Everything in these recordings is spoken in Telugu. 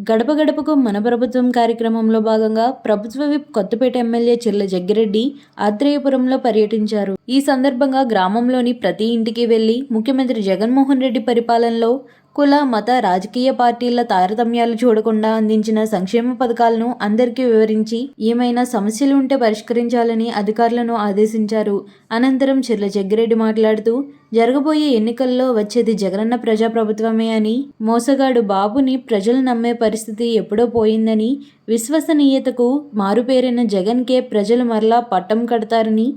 గడప గడపకు మన ప్రభుత్వం కార్యక్రమంలో భాగంగా ప్రభుత్వ విప్ కొత్తపేట ఎమ్మెల్యే చెర్ల జగ్గిరెడ్డి ఆత్రేయపురంలో పర్యటించారు. ఈ సందర్భంగా గ్రామంలోని ప్రతి ఇంటికి వెళ్లి ముఖ్యమంత్రి జగన్మోహన్ రెడ్డి పరిపాలనలో కుల, మత, రాజకీయ పార్టీల తారతమ్యాలు చూడకుండా అందించిన సంక్షేమ పథకాలను అందరికీ వివరించి ఏమైనా సమస్యలు ఉంటే పరిష్కరించాలని అధికారులను ఆదేశించారు. అనంతరం చెర్ల జగ్గిరెడ్డి మాట్లాడుతూ జరగబోయే ఎన్నికల్లో వచ్చేది జగనన్న ప్రజాప్రభుత్వమే అని, మోసగాడు బాబుని ప్రజలు నమ్మే పరిస్థితి ఎప్పుడో పోయిందని, విశ్వసనీయతకు మారుపేరైన జగన్కే ప్రజలు మరలా పట్టం కడతారని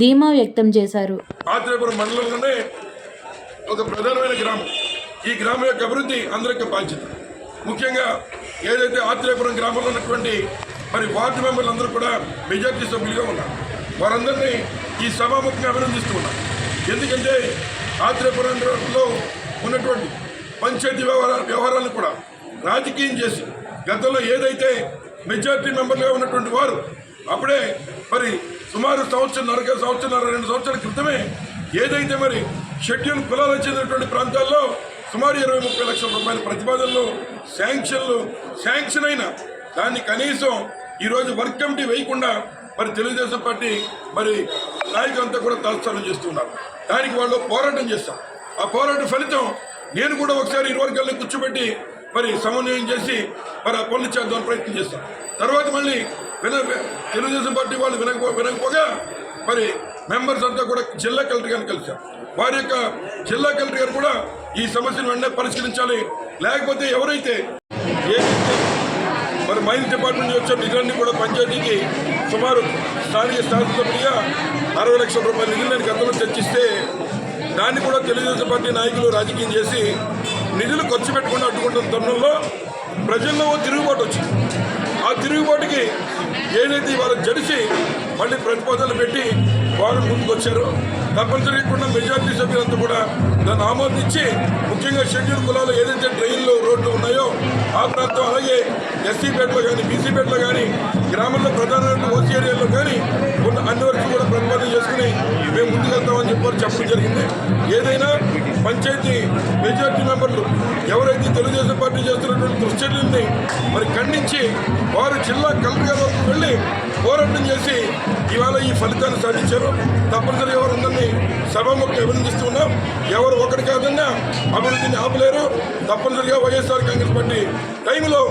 ధీమా వ్యక్తం చేశారు. ఈ గ్రామం యొక్క అభివృద్ధి అందరికీ బాధ్యత. ముఖ్యంగా ఏదైతే ఆత్రేయపురం గ్రామంలో ఉన్నటువంటి వార్డు మెంబర్లు అందరూ కూడా మెజార్టీ సభ్యులుగా ఉన్నారు. వారందరినీ ఈ సభాముఖంగా అభినందిస్తూ ఉన్నారు. ఎందుకంటే ఆత్రేయపురంలో ఉన్నటువంటి పంచాయతీ వ్యవహారాలను కూడా రాజకీయం చేసి గతంలో ఏదైతే మెజార్టీ మెంబర్లుగా ఉన్నటువంటి వారు అప్పుడే సుమారు సంవత్సరం 2 సంవత్సరాల క్రితమే ఏదైతే షెడ్యూల్ కులాలకు చెందినటువంటి ప్రాంతాల్లో సుమారు 20-30 లక్షల రూపాయల ప్రతిపాదనలు శాంక్షన్ అయిన దాన్ని కనీసం ఈరోజు వర్క్ కమిటీ వేయకుండా తెలుగుదేశం పార్టీ నాయకులంతా కూడా తాత్సారం చేస్తున్నారు. దానికి వాళ్ళు పోరాటం చేస్తారు. ఆ పోరాట ఫలితం నేను కూడా ఒకసారి ఇరువర్గాల్ని కూర్చోబెట్టి సమన్వయం చేసి ఆ పనులు చేద్దామని ప్రయత్నం చేస్తాం. తర్వాత మళ్ళీ తెలుగుదేశం పార్టీ వాళ్ళు వినకపోగా మెంబర్స్ అంతా కూడా జిల్లా కలెక్టర్ గారిని కలిశారు. వారి యొక్క జిల్లా కలెక్టర్ గారు కూడా ఈ సమస్యను వెంటనే పరిష్కరించాలి, లేకపోతే ఎవరైతే మైన్స్ డిపార్ట్మెంట్ వచ్చే నిధులన్నీ కూడా పంచాయతీకి సుమారు స్థానిక శాసనసభ్యుడిగా 60 లక్షల రూపాయల నిధులను గతంలో చర్చిస్తే దాన్ని కూడా తెలుగుదేశం పార్టీ నాయకులు రాజకీయం చేసి నిధులు ఖర్చు పెట్టకుండా అడ్డుకుంటున్న తరుణంలో ప్రజల్లో తిరుగుబాటు వచ్చింది. ఆ తిరుగుబాటుకి ఏదైతే వాళ్ళు జడిసి మళ్ళీ ప్రతిపాదనలు పెట్టి వారు ముందుకు వచ్చారు. తప్పనిసరిగా మెజార్టీ సభ్యులంతా కూడా దాన్ని ఆమోదించి ముఖ్యంగా షెడ్యూల్ కులాలు ఏదైతే ట్రైన్లు రోడ్లు ఉన్నాయో ఆ ప్రాంతం, అలాగే ఎస్సీపేటలో కానీ బీసీపేటలో కానీ గ్రామంలో ప్రధానమైన ఓసీ ఏరియాలో కానీ అన్ని వరకు కూడా ప్రతిపాదన చేసుకుని మేము ముందుకెళ్తామని చెప్పడం జరిగింది. ఏదైనా పంచాయతీ మెజార్టీ మెంబర్లు ఎవరైతే తెలుగుదేశం పార్టీ చేస్తున్నటువంటి దుశ్చర్యల్ని ఖండించి వారు జిల్లా కలెక్టర్ గారి వరకు వెళ్ళి పోరాటం చేసి ఇవాళ ఈ ఫలితాన్ని సాధించారు. తప్పనిసరిగా వారందరినీ సభాముఖంగా అభినందిస్తున్నాం. ఎవరు ఒకటి కాదన్నా అభివృద్ధిని ఆపలేరు. తప్పనిసరిగా వైఎస్ఆర్ కాంగ్రెస్ పార్టీ టైంలో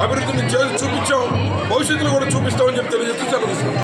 అభివృద్ధిని చేసి చూపించాం, భవిష్యత్తులో కూడా చూపిస్తామని తెలియజేస్తూ సెలవు.